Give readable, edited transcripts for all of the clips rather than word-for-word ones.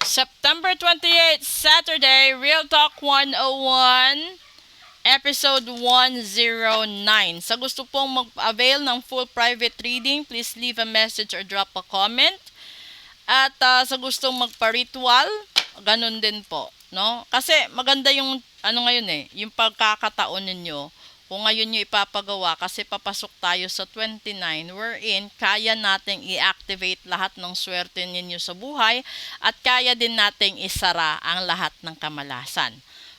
September 28th, Saturday, Real Talk 101, episode 109. Sa gusto pong mag-avail ng full private reading, please leave a message or drop a comment. At sa gustong magpa-ritual, ganun din po, no? Kasi maganda yung ngayon yung pagkakataon ninyo. Kung ngayon nyo ipapagawa kasi papasok tayo sa 29 wherein kaya nating i-activate lahat ng swerte ninyo sa buhay at kaya din nating isara ang lahat ng kamalasan.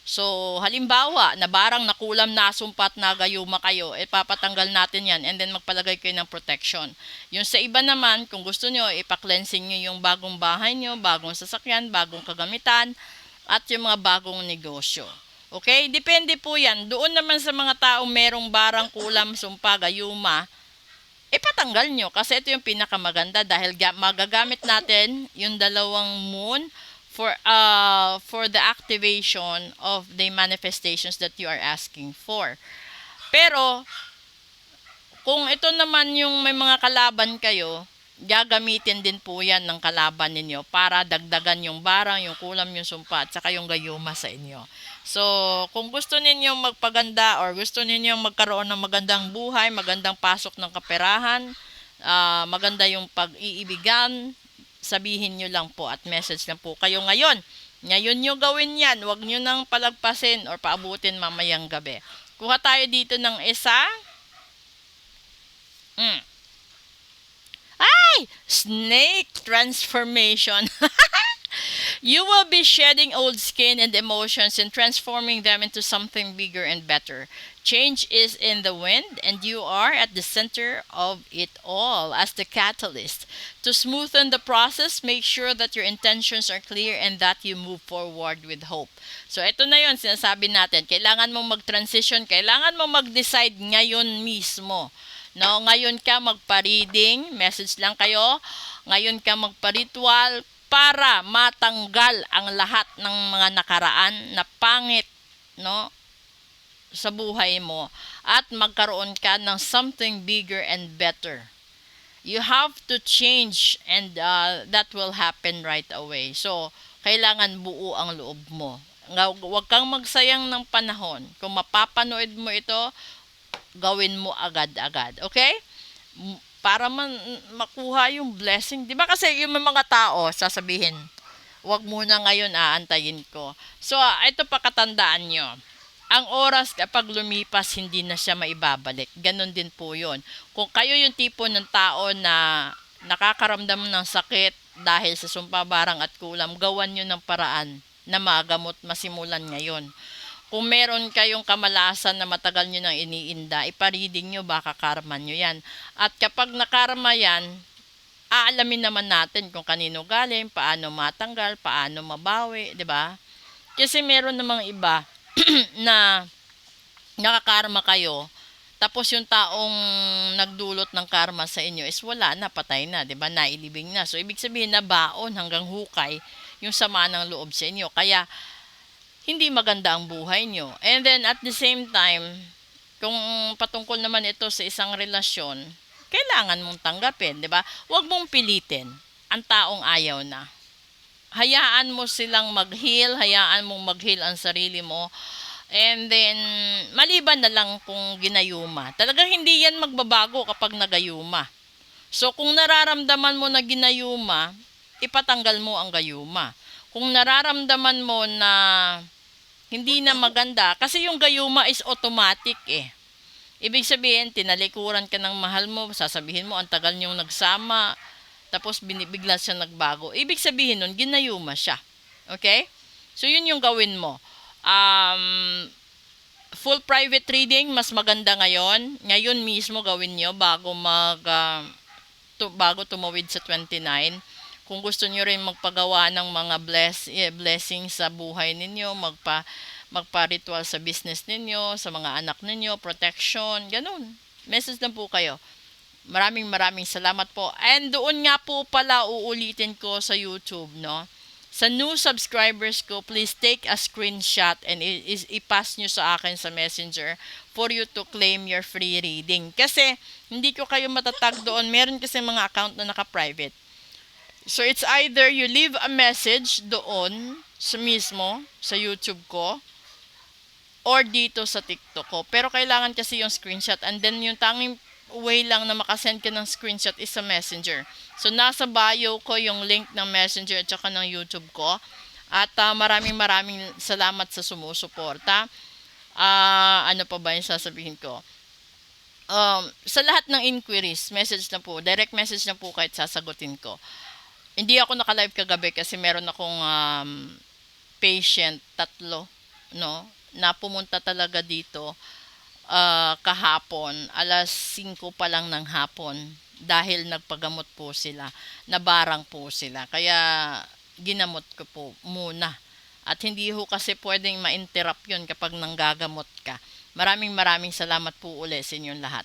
So, halimbawa, na barang nakulam na sumpat na gayuma kayo, papatanggal natin yan and then magpalagay kayo ng protection. Yung sa iba naman, kung gusto nyo, ipa-cleansing nyo yung bagong bahay nyo, bagong sasakyan, bagong kagamitan, at yung mga bagong negosyo. Okay? Depende po yan. Doon naman sa mga taong merong barang kulam, sumpa, gayuma, ipatanggal nyo kasi ito yung pinakamaganda dahil magagamit natin yung dalawang moon for the activation of the manifestations that you are asking for. Pero kung ito naman yung may mga kalaban kayo, gagamitin din po yan ng kalaban ninyo para dagdagan yung barang, yung kulam, yung sumpa, at saka yung gayuma sa inyo. So, kung gusto ninyo magpaganda or gusto ninyo magkaroon ng magandang buhay, magandang pasok ng kaperahan, maganda yung pag-iibigan, sabihin nyo lang po at message lang po kayo ngayon. Ngayon nyo gawin yan, huwag nyo nang palagpasin or paabutin mamayang gabi. Kuha tayo dito ng isa. Snake transformation. You will be shedding old skin and emotions and transforming them into something bigger and better. Change is in the wind, and you are at the center of it all as the catalyst. To smoothen the process, make sure that your intentions are clear and that you move forward with hope. So, ito na yun, sinasabi natin. Kailangan mong mag-transition, kailangan mong mag-decide ngayon mismo. No, ngayon ka magpa-reading, message lang kayo. Ngayon ka magpa-ritual para matanggal ang lahat ng mga nakaraan na pangit, no, sa buhay mo at magkaroon ka ng something bigger and better. You have to change and that will happen right away. So, kailangan buo ang loob mo. Huwag kang magsayang ng panahon. Kung mapapanood mo ito, gawin mo agad-agad. Okay? Para makuha yung blessing. Di ba kasi yung mga tao, sasabihin, wag muna ngayon, aantayin ko. So, ito pa katandaan nyo. Ang oras kapag lumipas, hindi na siya maibabalik. Ganon din po yun. Kung kayo yung tipo ng tao na nakakaramdam ng sakit dahil sa sumpa, barang at kulam, gawan nyo ng paraan na magamot masimulan ngayon. Kung meron kayong kamalasan na matagal nyo nang iniinda, ipareading nyo, baka karma nyo yan. At kapag nakarma yan, aalamin naman natin kung kanino galing, paano matanggal, paano mabawi, di ba? Kasi meron namang iba na nakakarma kayo, tapos yung taong nagdulot ng karma sa inyo is wala na, patay na, di ba? Nailibing na. So, ibig sabihin na baon hanggang hukay yung sama ng loob sa inyo. Kaya, hindi maganda ang buhay nyo. And then, at the same time, kung patungkol naman ito sa isang relasyon, kailangan mong tanggapin, di ba? Huwag mong pilitin ang taong ayaw na. Hayaan mo silang mag-heal, hayaan mong mag-heal ang sarili mo. And then, maliban na lang kung ginayuma. Talagang hindi yan magbabago kapag nagayuma. So, kung nararamdaman mo na ginayuma, ipatanggal mo ang gayuma. Kung nararamdaman mo na hindi na maganda, kasi yung gayuma is automatic eh. Ibig sabihin, tinalikuran ka ng mahal mo, sasabihin mo, ang tagal niyong nagsama, tapos bigla siya nagbago. Ibig sabihin nun, ginayuma siya. Okay? So, yun yung gawin mo. Full private reading, mas maganda ngayon. Ngayon mismo gawin nyo bago tumawid sa 29. Kung gusto niyo rin magpagawa ng mga blessings sa buhay ninyo, magpa-ritual sa business ninyo, sa mga anak ninyo, protection, ganun. Message lang po kayo. Maraming salamat po. And doon nga po pala uulitin ko sa YouTube, no? Sa new subscribers ko, please take a screenshot and i-pass nyo sa akin sa Messenger for you to claim your free reading. Kasi hindi ko kayo matatag doon. Meron kasi mga account na naka-private. So it's either you leave a message doon sa mismo sa YouTube ko or dito sa TikTok ko. Pero kailangan kasi yung screenshot, and then yung tanging way lang na makasend ka ng screenshot is sa Messenger. So nasa bio ko yung link ng Messenger at saka ng YouTube ko. At maraming maraming salamat sa sumusuporta. Ano pa ba yung sasabihin ko? Sa lahat ng inquiries, message na po, direct message na po kahit sasagutin ko. Hindi ako naka-live kagabi kasi meron akong patient, tatlo, no, na pumunta talaga dito kahapon, alas 5 pa lang ng hapon dahil nagpagamot po sila, nabarang po sila. Kaya ginamot ko po muna. At hindi ho kasi pwedeng ma-interrupt yun kapag nanggagamot ka. Maraming maraming salamat po uli sa inyong lahat.